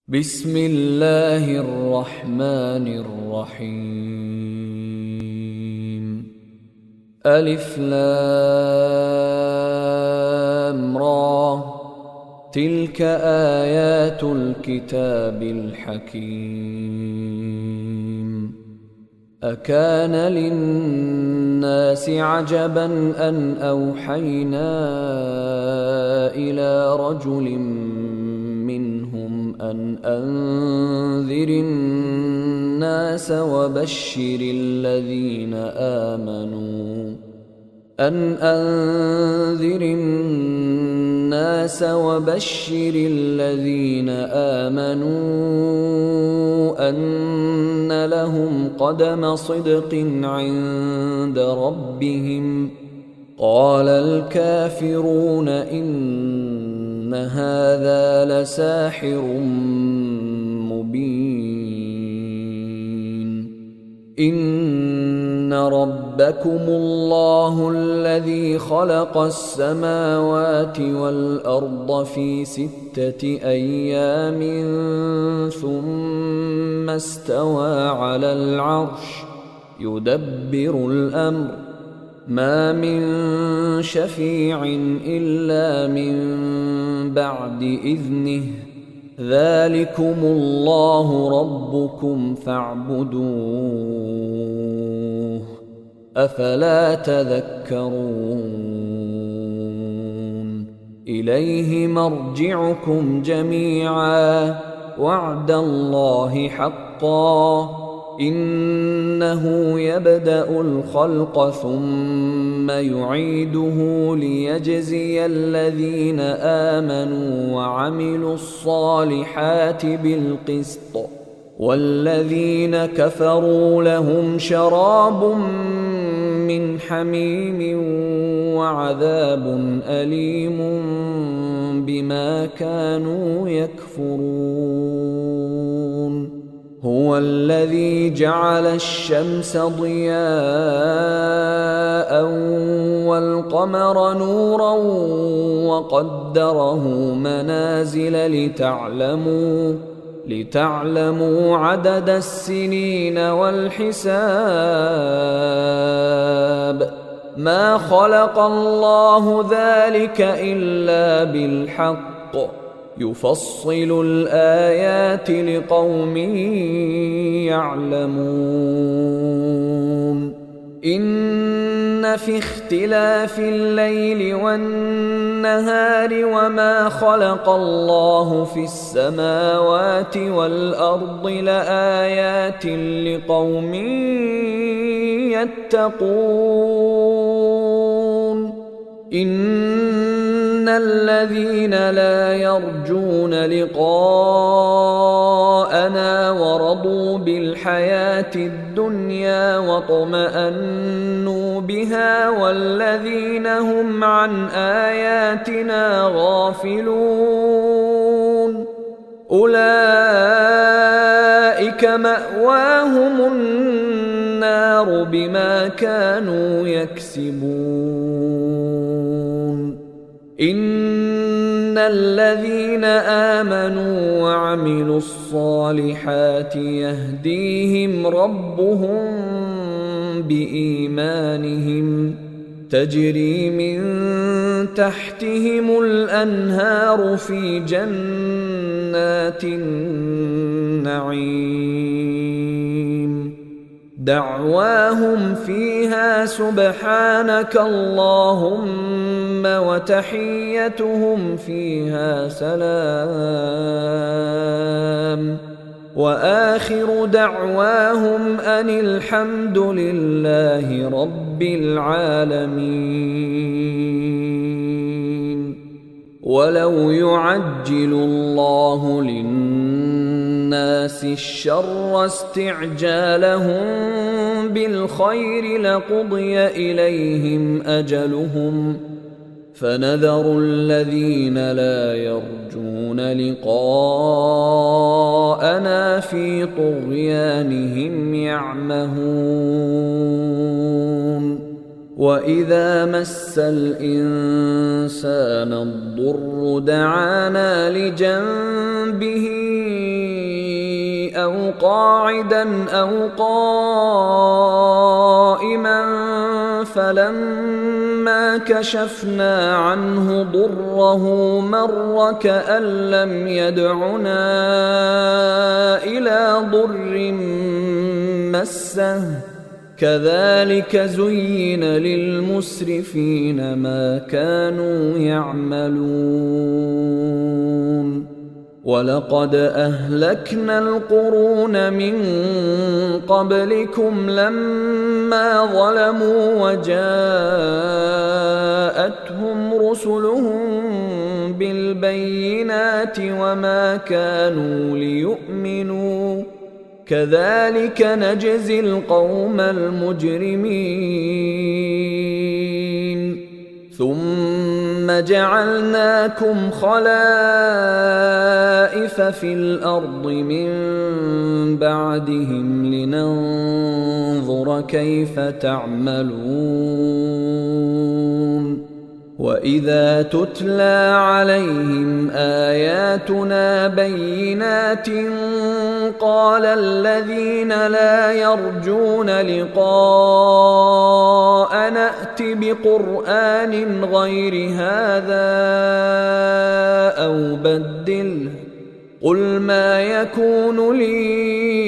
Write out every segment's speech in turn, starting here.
بسم الله الرحمن الرحيم ألف لام را تلك آيات الكتاب الحكيم أكان للناس عجبا أن أوحينا إلى رجل منهم أن أنذر الناس وبشر الذين آمنوا أن لهم قدم صدق عند ربهم قال الكافرون إن هذا لساحر مبين إن ربكم الله الذي خلق السماوات والأرض في 6 أيام ثم استوى على العرش يدبر الأمر ما من شفيع إلا من بعد إذنه ذلكم الله ربكم فاعبدوه أفلا تذكرون إليه مرجعكم جميعا وعد الله حقا إنه يبدأ الخلق ثم يعيده ليجزي الذين آمنوا وعملوا الصالحات بالقسط والذين كفروا لهم شراب من حميم وعذاب أليم بما كانوا يكفرون هو الذي جعل الشمس ضياء والقمر نورا وقدره منازل لتعلموا عدد السنين والحساب ما خلق الله ذلك إلا بالحق يفصل الآيات لقوم يعلمون إن في اختلاف الليل والنهار وما خلق الله في السماوات والأرض لآيات لقوم يتقون إن الذين لا يرجون لقاءنا ورضوا بالحياة الدنيا واطمأنوا بها والذين هم عن آياتنا غافلون أولئك مأواهم النار بما كانوا يكسبون إن الذين آمنوا وعملوا الصالحات يهديهم ربهم بإيمانهم تجري من تحتهم الأنهار في جنات النعيم دعواهم فيها سبحانك اللهم وتحيتهم فيها سلام وآخر دعواهم أن الحمد لله رب العالمين ولو يعجل الله للناس الشر استعجالهم بالخير لقضي إليهم أجلهم فنذر الذين لا يرجون لقاءنا في طغيانهم يعمهون وإذا مس الإنسان الضر دعانا لجنبه قاعدا أو قائما فلما كشفنا عنه ضره مر كأن لم يدعنا إلى ضر مسه كذلك زين للمسرفين ما كانوا يعملون ولقد أهلكنا القرون من قبلكم لما ظلموا وجاءتهم رسلهم بالبينات وما كانوا ليؤمنوا كذلك نجزي القوم المجرمين ثم جعلناكم خلائف في الأرض من بعدهم لننظر كيف تعملون وإذا تتلى عليهم آياتنا بينات قال الذين لا يرجون لقاء نأت بقرآن غير هذا أو بدله قل ما يكون لي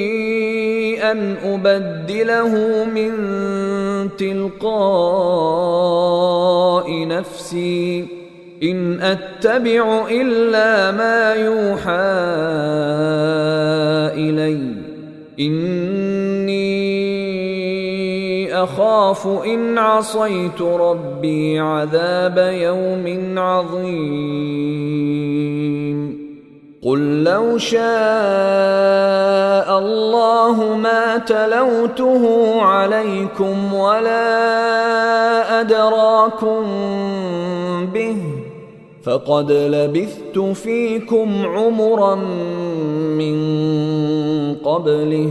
أن أبدله من تلقاء نفسي إن أتبع إلا ما يوحى إلي إني أخاف إن عصيت ربي عذاب يوم عظيم قل لو شاء الله ما تلوته عليكم ولا أدراكم به فقد لبثت فيكم عمرا من قبله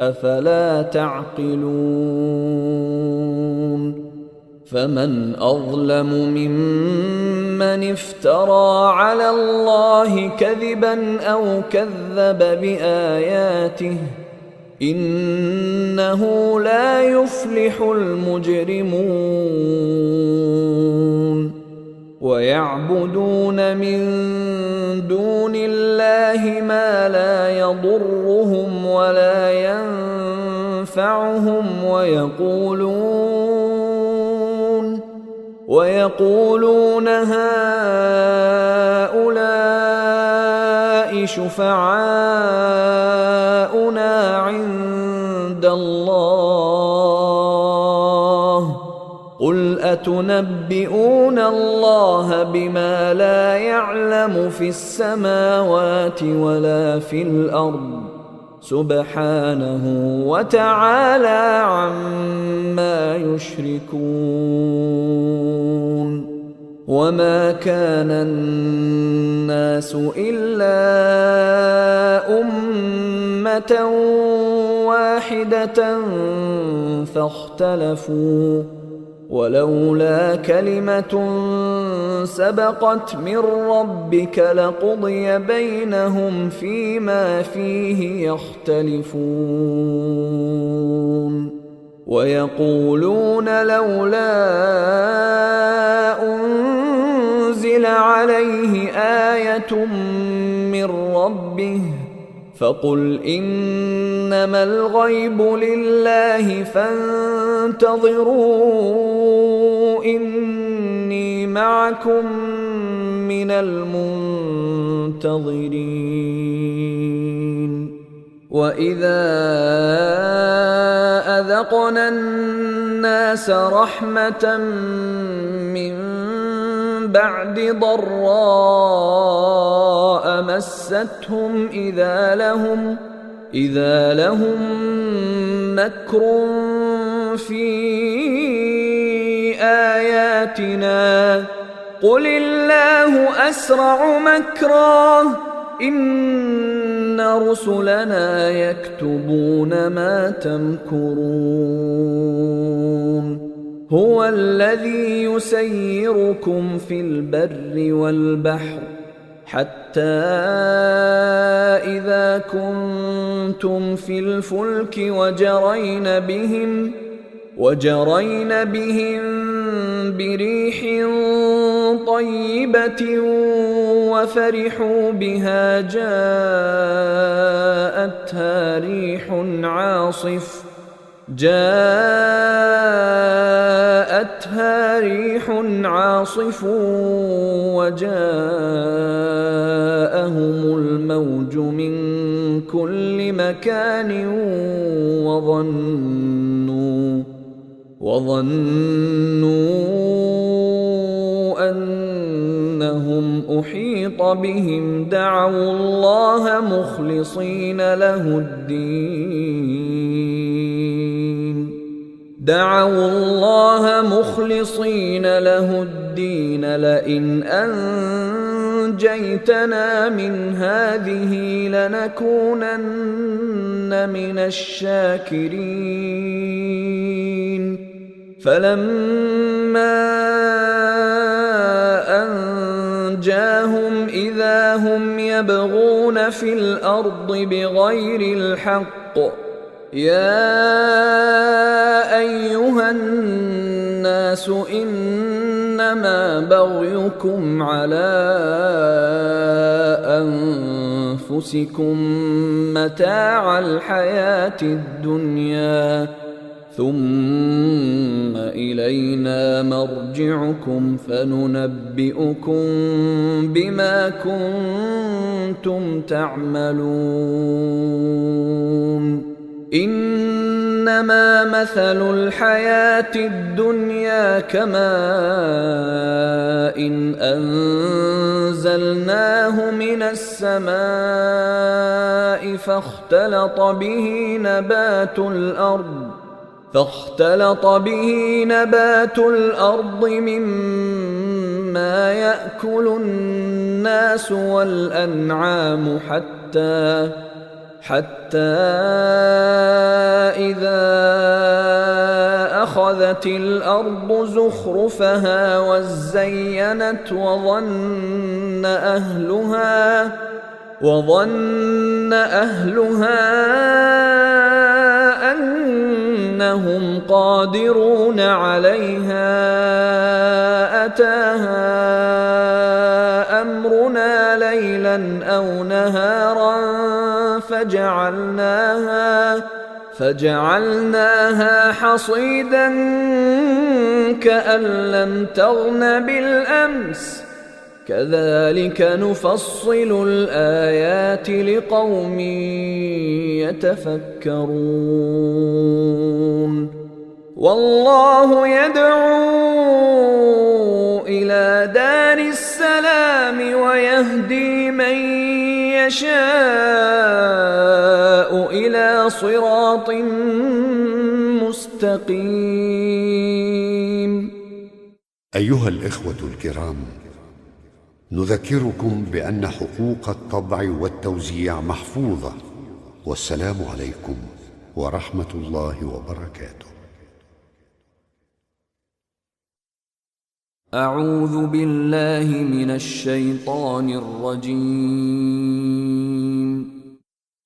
أفلا تعقلون فمن أظلم ممن افترى على الله كذبا أو كذب بآياته إنه لا يفلح المجرمون ويعبدون من دون الله ما لا يضرهم ولا ينفعهم ويقولون هؤلاء شفعاؤنا عند الله قل أتنبئون الله بما لا يعلم في السماوات ولا في الأرض سبحانه وتعالى عما يشركون وما كان الناس إلا أمة واحدة فاختلفوا ولولا كلمة سبقت من ربك لقضي بينهم فيما فيه يختلفون ويقولون لولا أنزل عليه آية من ربه فقل إنما الغيب لله فانتظروا إني معكم من المنتظرين وإذا أذقنا الناس رحمة من بعد ضراء مستهم إذا لهم مكر في آياتنا قل الله أسرع مكرا إن رسلنا يكتبون ما تمكرون هو الذي يسيركم في البر والبحر حتى إذا كنتم في الفلك وجرين بهم بريح طيبة وفرحوا بها جاءتها ريح عاصف وجاءهم الموج من كل مكان وظنوا أنهم أحيط بهم دعوا الله مخلصين له الدين لئن أنجيتنا من هذه لنكونن من الشاكرين فلما أنجاهم إذا هم يبغون في الأرض بغير الحق يا أيها الناس إنما بغيكم على أنفسكم متاع الحياة الدنيا ثم إلينا مرجعكم فننبئكم بما كنتم تعملون إنما مثل الحياة الدنيا كماء إن أنزلناه من السماء فاختلط به نبات الأرض مما يأكل الناس والأنعام حتى إذا أخذت الأرض زخرفها وزينت وظن أهلها أنهم قادرون عليها أتاها أمرنا ليلا أو نهارا فجعلناها حصيدا كأن لم تغن بالأمس كذلك نفصل الآيات لقوم يتفكرون والله يدعو إلى دار السلام ويهدي من يشاء إلى صراط مستقيم. أيها الإخوة الكرام، نذكركم بأن حقوق الطبع والتوزيع محفوظة، والسلام عليكم ورحمة الله وبركاته. أعوذ بالله من الشيطان الرجيم.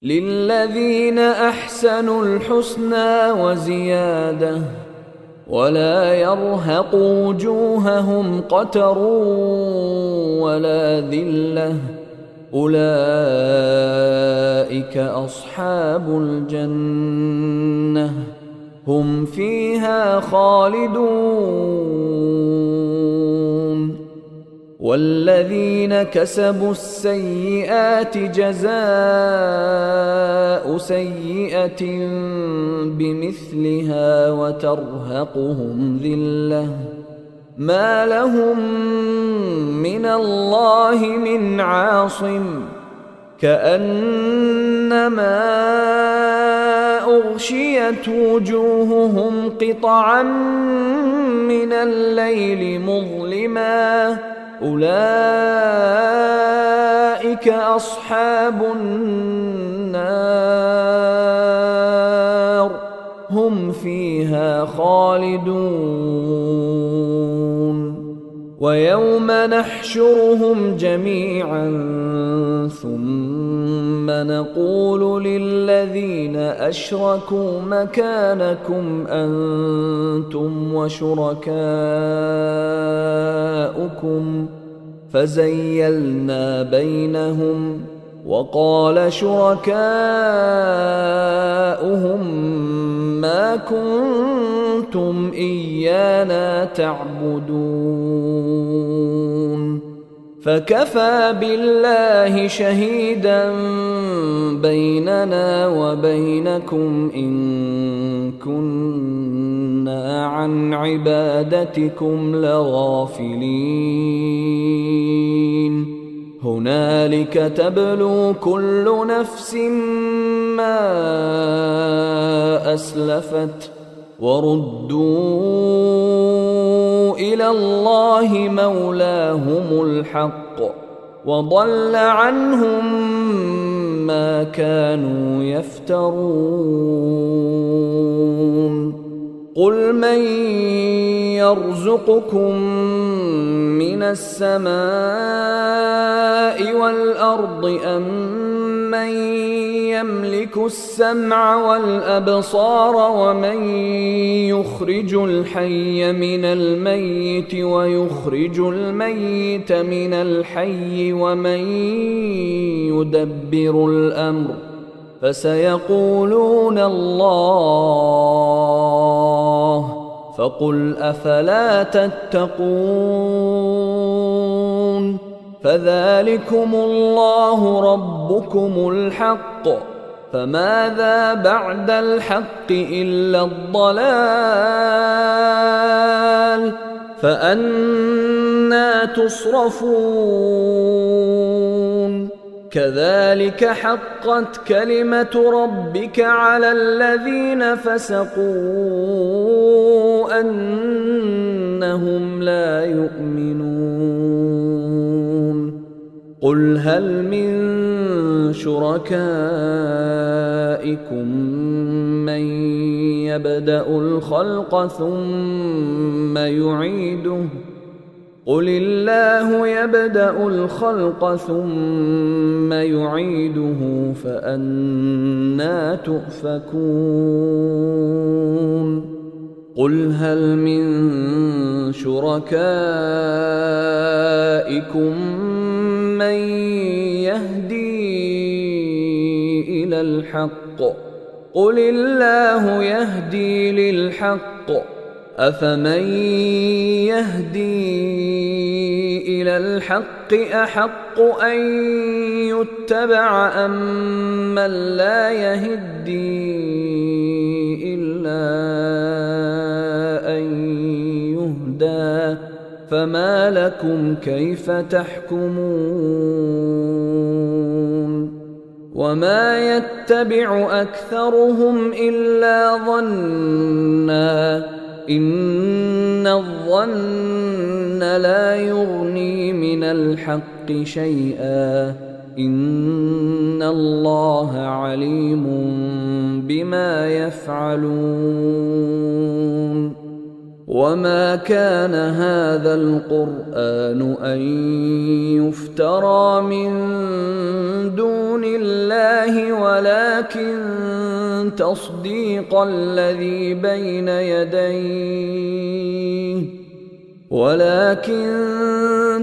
للذين أحسنوا الحسنى وزيادة ولا يرهق وجوههم قتر ولا ذلة أولئك أصحاب الجنة هم فيها خالدون. والذين كسبوا السيئات جزاء سيئة بمثلها وترهقهم ذلة ما لهم من الله من عاصم كأنما أغشيت وجوههم قطعا من الليل مظلما أولئك أصحاب النار هم فيها خالدون. ويوم نحشرهم جميعا ثم نقول للذين أشركوا مكانكم أنتم وشركاؤكم فزيلنا بينهم وقال شركاؤهم ما كنتم إيانا تعبدون فكفى بالله شهيدا بيننا وبينكم إن كنا عن عبادتكم لغافلين هنالك تبلو كل نفس ما أسلفت وردوا إلى الله مولاهم الحق وضل عنهم ما كانوا يفترون قل من يرزقكم من السماء والأرض أم من يملك السمع والأبصار ومن يخرج الحي من الميت ويخرج الميت من الحي ومن يدبر الأمر فسيقولون الله فقل أفلا تتقون فذلكم الله ربكم الحق فماذا بعد الحق إلا الضلال فأنى تصرفون كذلك حقت كلمة ربك على الذين فسقوا أنهم لا يؤمنون قل هل من شركائكم من يبدأ الخلق ثم يعيده قل الله يبدأ الخلق ثم يعيده فأنى تؤفكون قل هل من شركائكم من يهدي إلى الحق قل الله يهدي للحق أفمن يهدي إلى الحق أحق أن يتبع أم من لا يهدي إلا أن يهدى فما لكم كيف تحكمون وما يتبع أكثرهم إلا ظنًّا إن الظن لا يغني من الحق شيئا إن الله عليم بما يفعلون وما كان هذا القرآن أن يفترى من دون الله ولكن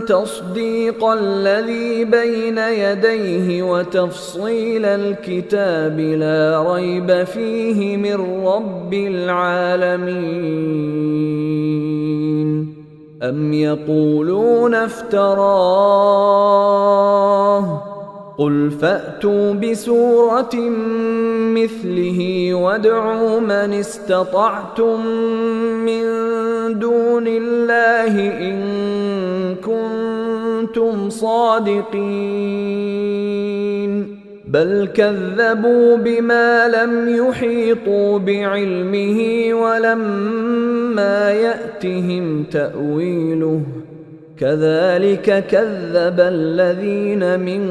تصديق الذي بين يديه وتفصيل الكتاب لا ريب فيه من رب العالمين أم يقولون افتراه قل فأتوا بسورة مثله وادعوا من استطعتم من دون الله إن كنتم صادقين بل كذبوا بما لم يحيطوا بعلمه ولما يأتهم تأويله كذلك كذب الذين من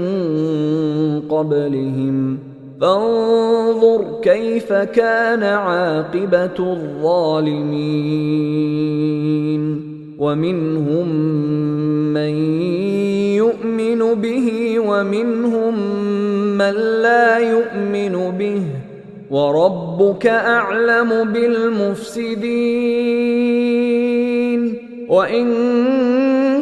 قبلهم فانظر كيف كان عاقبة الظالمين ومنهم من يؤمن به ومنهم من لا يؤمن به وربك أعلم بالمفسدين وإن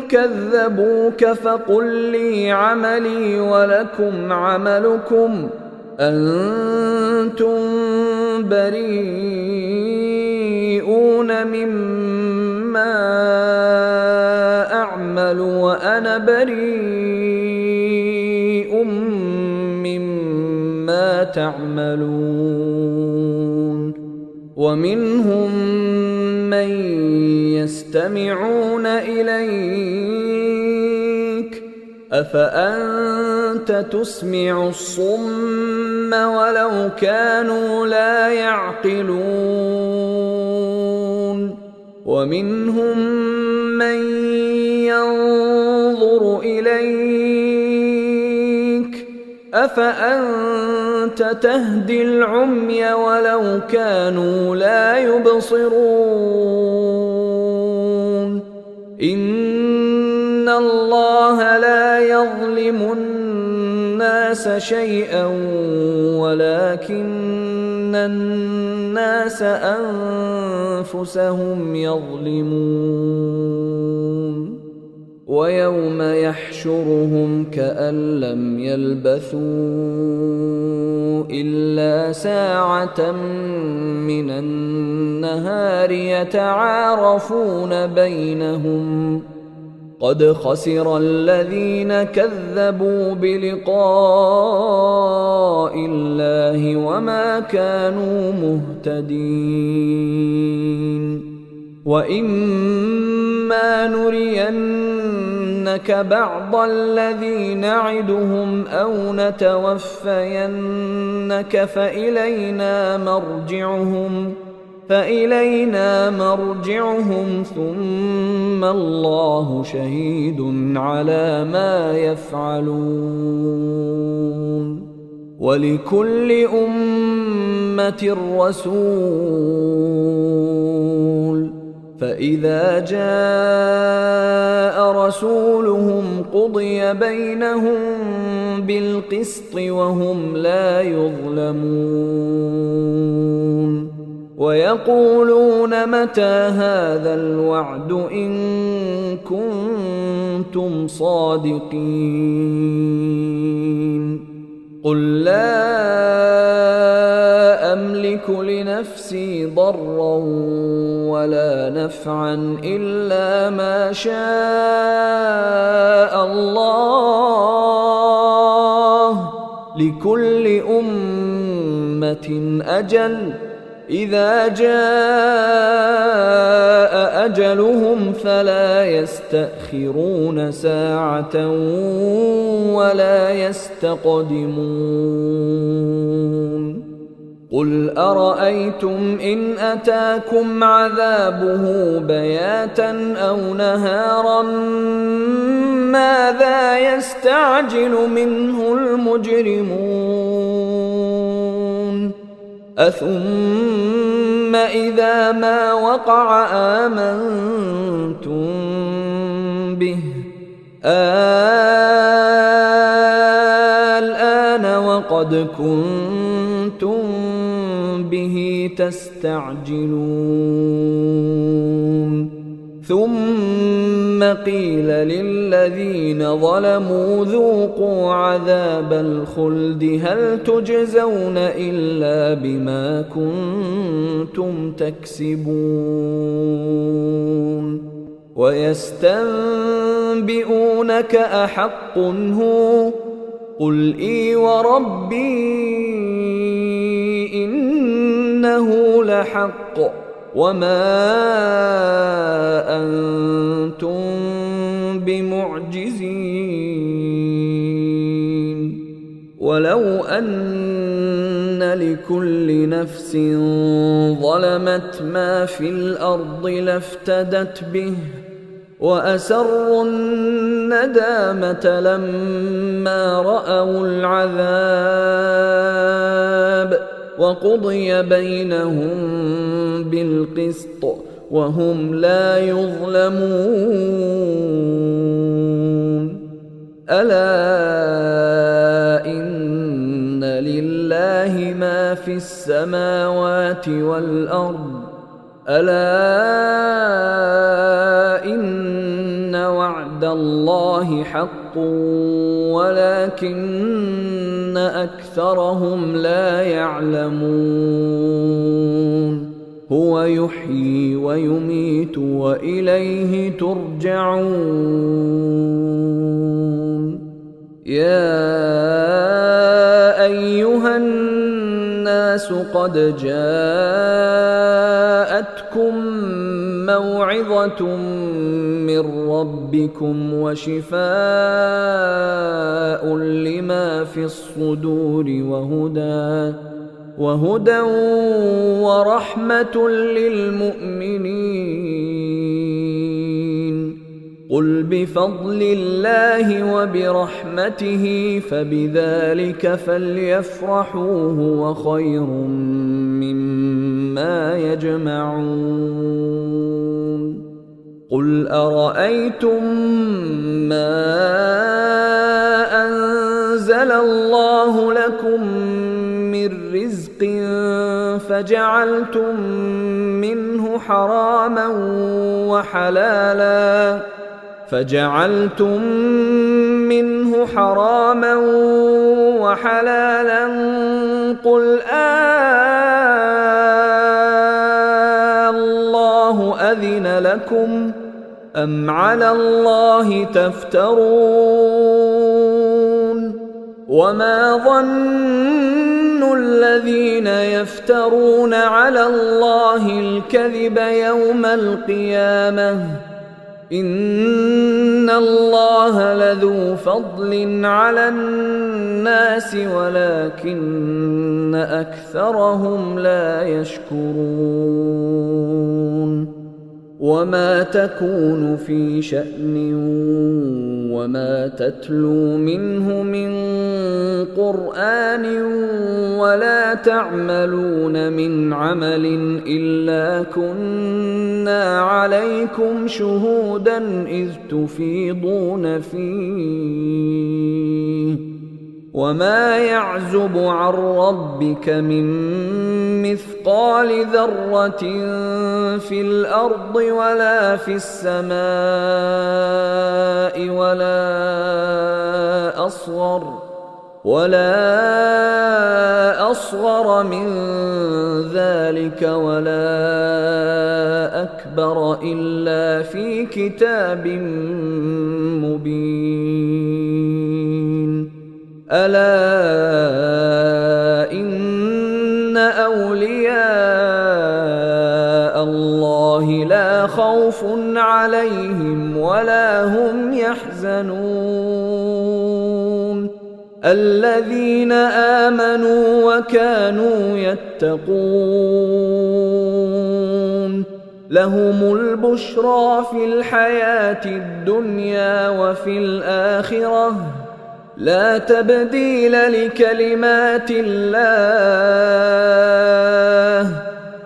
كذبوك فقل لي عملي ولكم عملكم أنتم بريئون مما أعمل وأنا بريء مما تعملون ومنهم من يستمعون إليك أفأنت تسمع الصم ولو كانوا لا يعقلون ومنهم من ينظر إليك أفأنت تهدي العمي ولو كانوا لا يبصرون إن الله لا يظلم الناس شيئا ولكن الناس أنفسهم يظلمون ويوم يحشرهم كأن لم يلبثوا إلا ساعة من النهار يتعارفون بينهم قد خسر الذين كذبوا بلقاء الله وما كانوا مهتدين وإما نرينك بعض الذي نعدهم أو نتوفينك فإلينا مرجعهم ثم الله شهيد على ما يفعلون ولكل أمة رسول فإذا جاء رسولهم قضي بينهم بالقسط وهم لا يظلمون ويقولون متى هذا الوعد إن كنتم صادقين قل لا أملك لنفسي ضرا ولا نفعا إلا ما شاء الله لكل أمة أجل إذا جاء أجلهم فلا يستأخرون ساعة ولا يستقدمون قل أرأيتم إن أتاكم عذابه بياتا أو نهارا ماذا يستعجل منه المجرمون أثم إذا ما وقع آمنتم به الآن وقد كنتم به تستعجلون ثم قيل للذين ظلموا ذوقوا عذاب الخلد هل تجزون إلا بما كنتم تكسبون ويستنبئونك أحق هو قل إي وربي إنه لحق وما أنتم بمعجزين ولو أن لكل نفس ظلمت ما في الأرض لافتدت به وأسروا الندامة لما رأوا العذاب وقضي بينهم بالقسط وهم لا يظلمون. ألا إن لله ما في السماوات والأرض ألا إن وعد الله حق ولكن أكثرهم لا يعلمون. هو يحيي ويميت وإليه ترجعون. يا أيها الناس قد جاءتكم موعظة من ربكم وشفاء لما في الصدور وهدى ورحمة للمؤمنين. قل بفضل الله وبرحمته فبذلك فليفرحوا هو خير مما يجمعون. قل أرأيتم ما أنزل الله لكم من رزق فجعلتم منه حراما وحلالا قل الله أذن لكم أم على الله تفترون. وما ظن الذين يفترون على الله الكذب يوم القيامة إن الله لذو فضل على الناس ولكن أكثرهم لا يشكرون. وما تكون في شأن وما تتلو منه من قرآن ولا تعملون من عمل إلا كنا عليكم شهودا إذ تفيضون فيه. وما يعزب عن ربك من مثقال ذرة في الأرض ولا في السماء ولا أصغر من ذلك ولا أكبر إلا في كتاب مبين. ألا إن أولياء الله لا خوف عليهم ولا هم يحزنون. الذين آمنوا وكانوا يتقون لهم البشرى في الحياة الدنيا وفي الآخرة لا تبديل لكلمات الله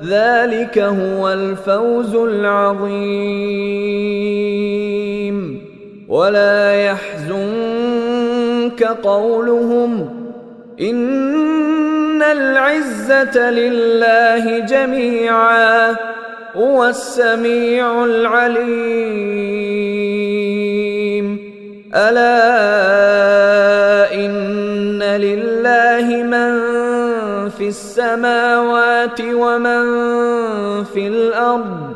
ذلك هو الفوز العظيم. ولا يحزنك قولهم إن العزة لله جميعا هو السميع العليم. ألا إن لله من في السماوات ومن في الأرض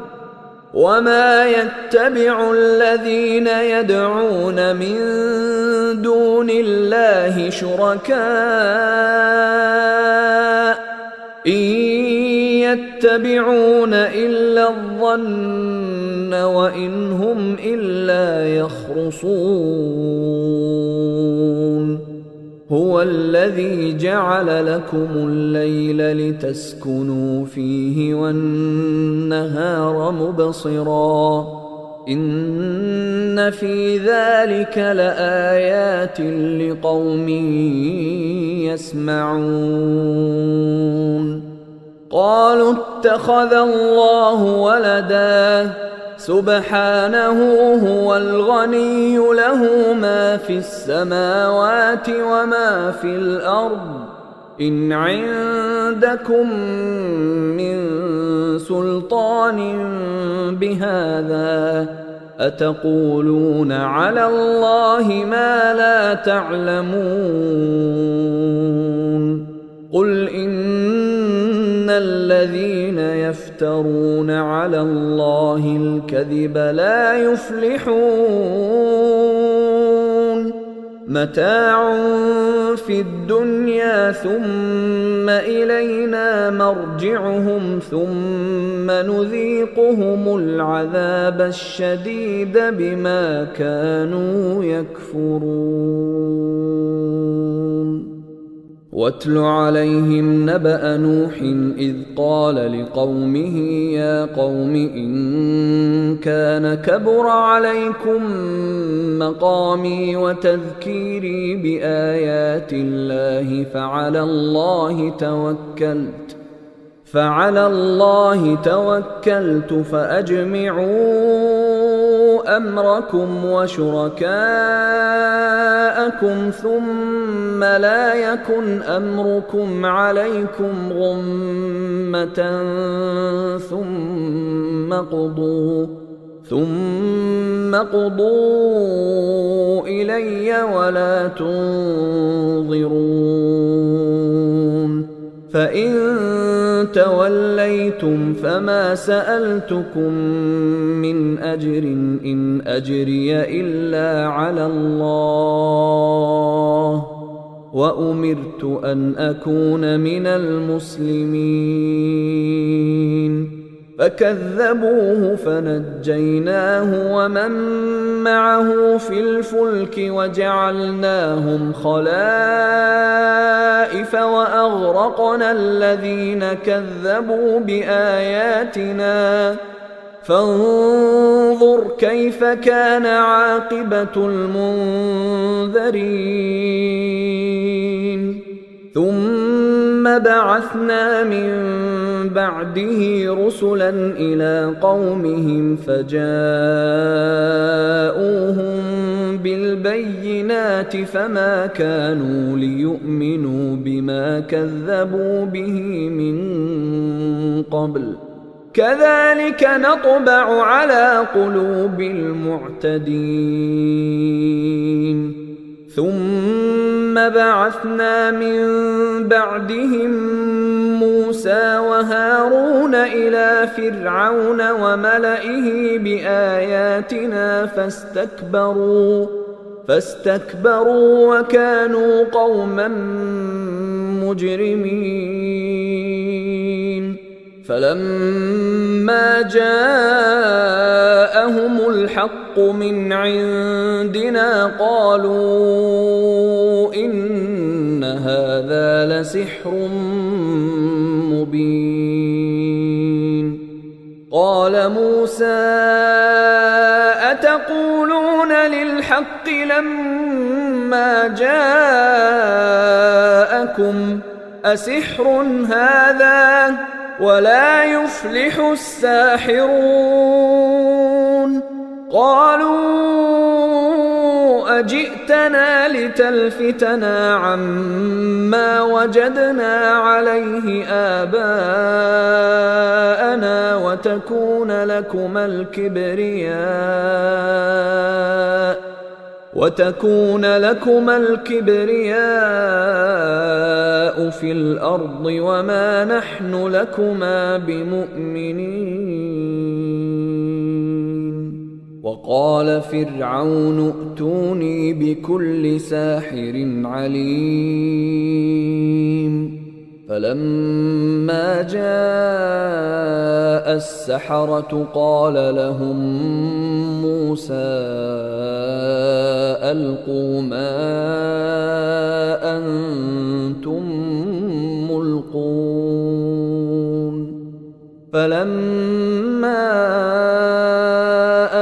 وما يتبع الذين يدعون من دون الله شركاء إن يتبعون إلا الظن وإن هم إلا يخرصون. هو الذي جعل لكم الليل لتسكنوا فيه والنهار مبصرا إن في ذلك لآيات لقوم يسمعون. قالوا اتخذ الله ولدا سبحانه هو الغني له ما في السماوات وما في الأرض إن عندكم من سلطان بهذا أتقولون على الله ما لا تعلمون قل إن الذين يفترون على الله الكذب لا يفلحون متاع في الدنيا ثم إلينا مرجعهم ثم نذيقهم العذاب الشديد بما كانوا يكفرون واتل عليهم نبأ نوح إذ قال لقومه يا قوم إن كان كبر عليكم مقامي وتذكيري بآيات الله فعلى الله توكلت فأجمعوا أمركم وشركاءكم ثم لا يكن أمركم عليكم غمة ثم قضوا إلي ولا تنظرون فإن توليتم فما سألتكم من أجر إن أجري إلا على الله وأمرت أن أكون من المسلمين فكذبوه فنجيناه ومن معه في الفلك وجعلناهم خلائف وأغرقنا الذين كذبوا بآياتنا فانظر كيف كان عاقبة المنذرين ثم بعثنا من بعده رسلا إلى قومهم فجاءوهم بالبينات فما كانوا ليؤمنوا بما كذبوا به من قبل كذلك نطبع على قلوب المعتدين ثم بعثنا من بعدهم موسى وهارون إلى فرعون وملئه بآياتنا فاستكبروا وكانوا قوما مجرمين فلما جاءهم الحق من عندنا قالوا إن هذا لسحر مبين قال موسى أتقولون للحق لما جاءكم أسحر هذا ولا يفلح الساحرون قالوا أجئتنا لتلفتنا عما وجدنا عليه آباءنا وتكون لكما الكبرياء في الأرض وما نحن لكما بمؤمنين وقال فرعون ائتوني بكل ساحر عليم فلما جاء السحرة قال لهم موسى ألقوا ما أنتم ملقون فلما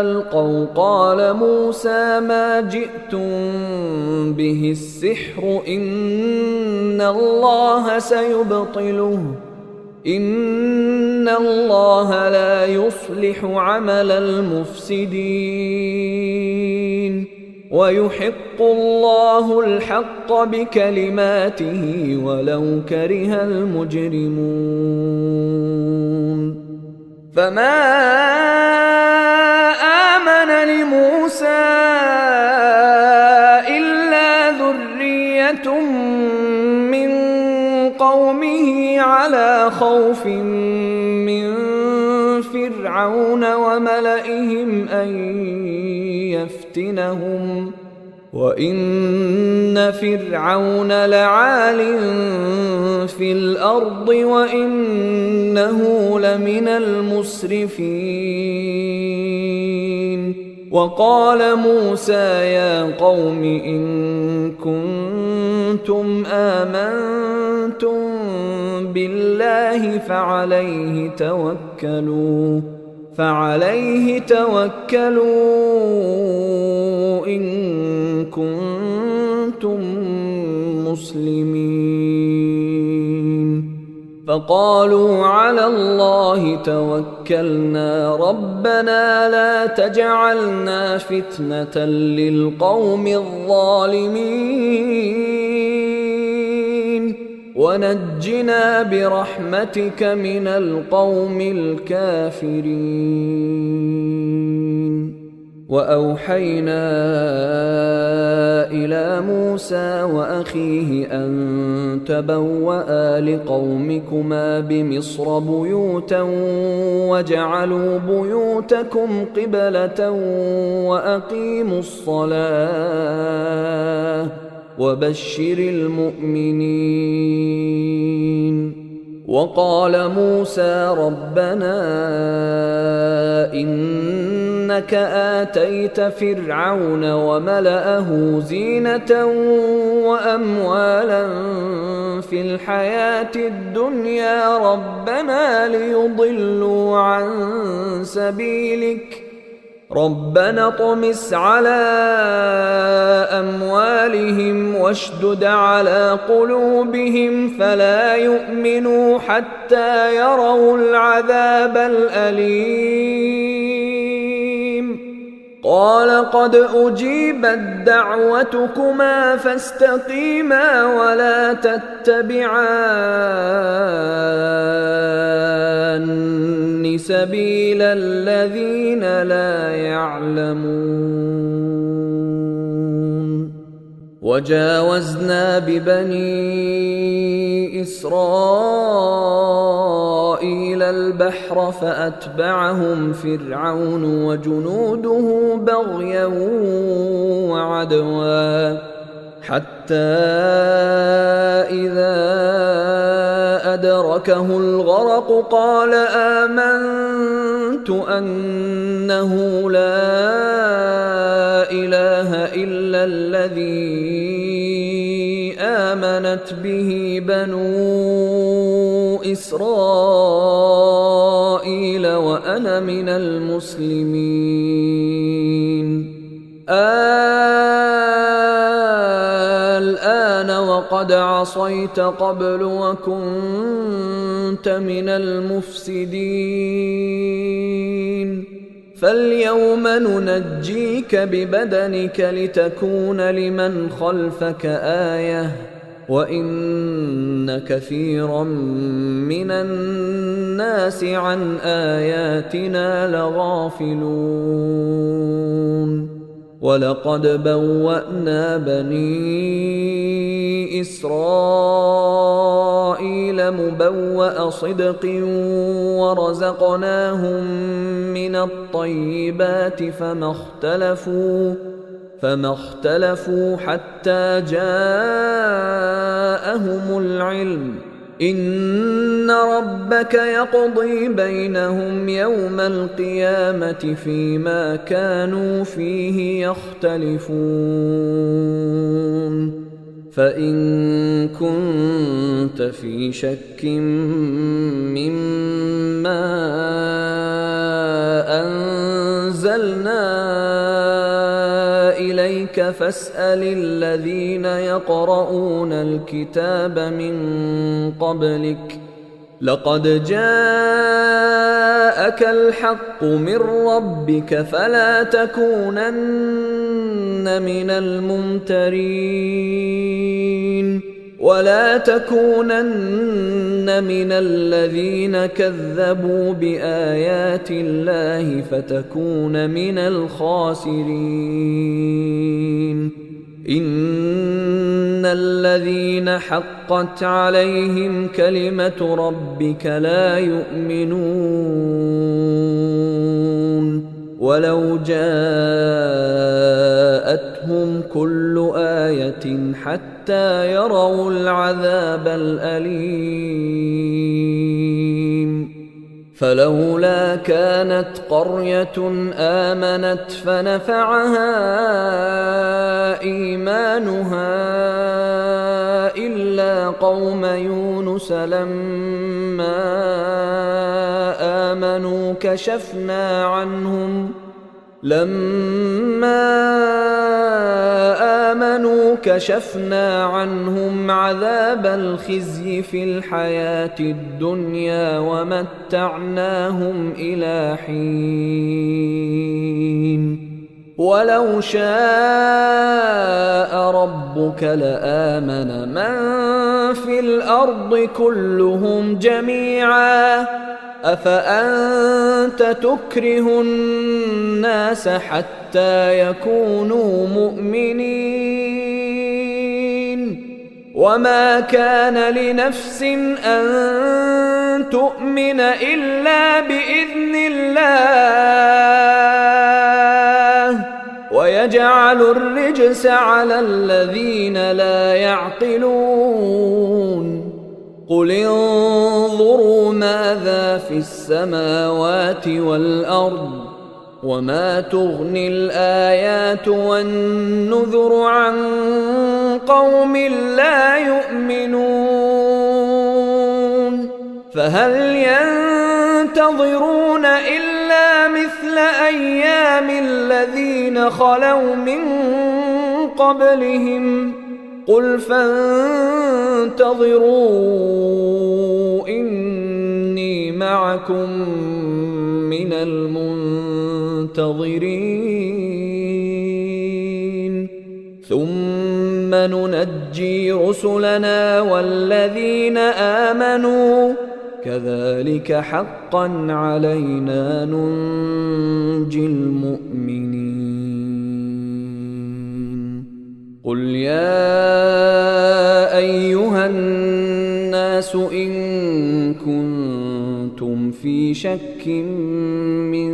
ألقوا قال موسى ما جئتم به السحر إن الله سيبطله إن الله لا يصلح عمل المفسدين ويحق الله الحق بكلماته ولو كره المجرمون فما آمن لموسى إلا ذرية من قومه على خوف من فرعون وملئهم أن يفتنهم وإن فرعون لعال في الأرض وإنه لمن المسرفين وقال موسى يا قوم إن كنتم آمنتم بالله فعليه توكلوا إن كنتم مسلمين فقالوا على الله توكلنا ربنا لا تجعلنا فتنة للقوم الظالمين ونجنا برحمتك من القوم الكافرين وأوحينا إلى موسى وأخيه أن تبوأ لقومكما بمصر بيوتا واجعلوا بيوتكم قبلة وأقيموا الصلاة وبشر المؤمنين وقال موسى ربنا إنك آتيت فرعون وملأه زينة وأموالا في الحياة الدنيا ربنا ليضلوا عن سبيلك ربنا اطمس على أموالهم واشدد على قلوبهم فلا يؤمنوا حتى يروا العذاب الأليم قال قد أجيبت دعوتكما فاستقيما ولا تتبعان سبيل الذين لا يعلمون وجاوزنا ببني إسرائيل البحر فأتبعهم فرعون وجنوده بغيا وعدوا حتى إذا أدركه الغرق قال آمنت أنه لا إله إلا الذي آمنت به بنو إسرائيل وأنا من المسلمين الآن وقد عصيت قبل وكنت من المفسدين فاليوم ننجيك ببدنك لتكون لمن خلفك آية وإن كثيرا من الناس عن آياتنا لغافلون ولقد بوأنا بني إسرائيل مبوأ صدق ورزقناهم من الطيبات فما اختلفوا حتى جاءهم العلم إن ربك يقضي بينهم يوم القيامة فيما كانوا فيه يختلفون فإن كنت في شك مما أنزلنا إليك فاسأل الذين يقرؤون الكتاب من قبلك لقد جاءك الحق من ربك فلا تكونن من الممترين ولا تكونن من الذين كذبوا بآيات الله فتكون من الخاسرين إن الذين حقت عليهم كلمة ربك لا يؤمنون ولو جاءتهم كل آية حتى يروا العذاب الأليم فلولا كانت قرية آمنت فنفعها إيمانها إلا قوم يونس لما آمنوا كشفنا عنهم عذاب الخزي في الحياة الدنيا ومتعناهم إلى حين ولو شاء ربك لآمن من في الأرض كلهم جميعا أفأنت تكره الناس حتى يكونوا مؤمنين وما كان لنفس أن تؤمن إلا بإذن الله ويجعل الرجس على الذين لا يعقلون قل انظروا ماذا في السماوات والأرض وما تغني الآيات والنذر عن قوم لا يؤمنون فهل ينتظرون إلا مثل أيام الذين خلوا من قبلهم قل فانتظروا إني معكم من المنتظرين ثم ننجي رسلنا والذين آمنوا كذلك حقا علينا ننجي المؤمنين قل يا أيها الناس إن كنتم في شك من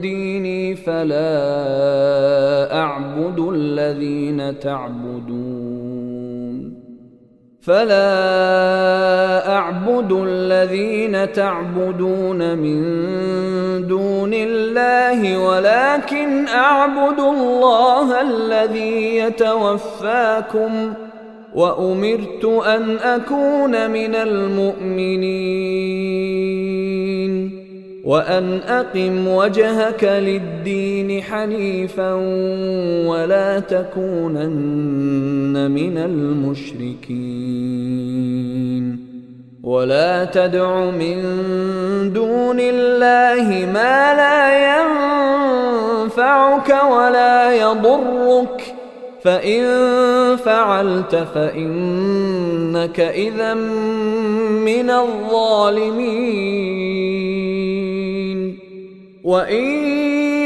ديني فلا أعبد الذين تعبدون من دون الله ولكن أعبد الله الذي يتوفاكم وأمرت أن أكون من المؤمنين وأن أقم وجهك للدين حنيفا ولا تكونن من المشركين ولا تدع من دون الله ما لا ينفعك ولا يضرك فإن فعلت فإنك إذا من الظالمين وإن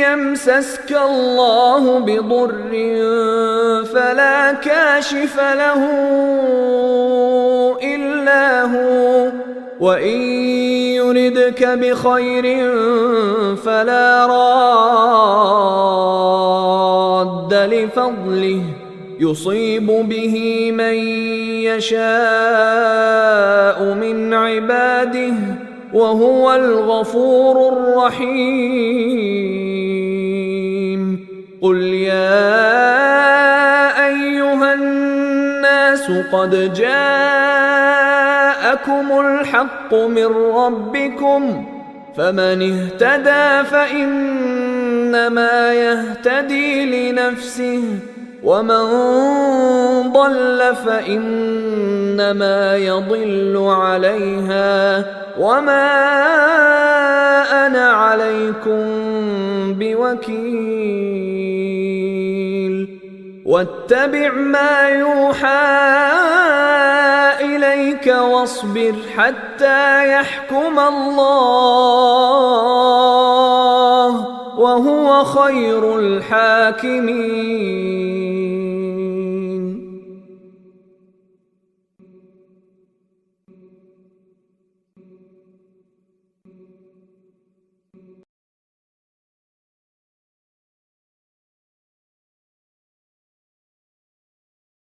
يمسسك الله بضر فلا كاشف له إلا هو وإن يردك بخير فلا راد لفضله يصيب به من يشاء من عباده وهو الغفور الرحيم قل يا أيها الناس قد جاءكم الحق من ربكم فمن اهتدى فإنما يهتدي لنفسه ومن ضل فإنما يضل عليها وما أنا عليكم بوكيل واتبع ما يوحى إليك واصبر حتى يحكم الله وهو خير الحاكمين.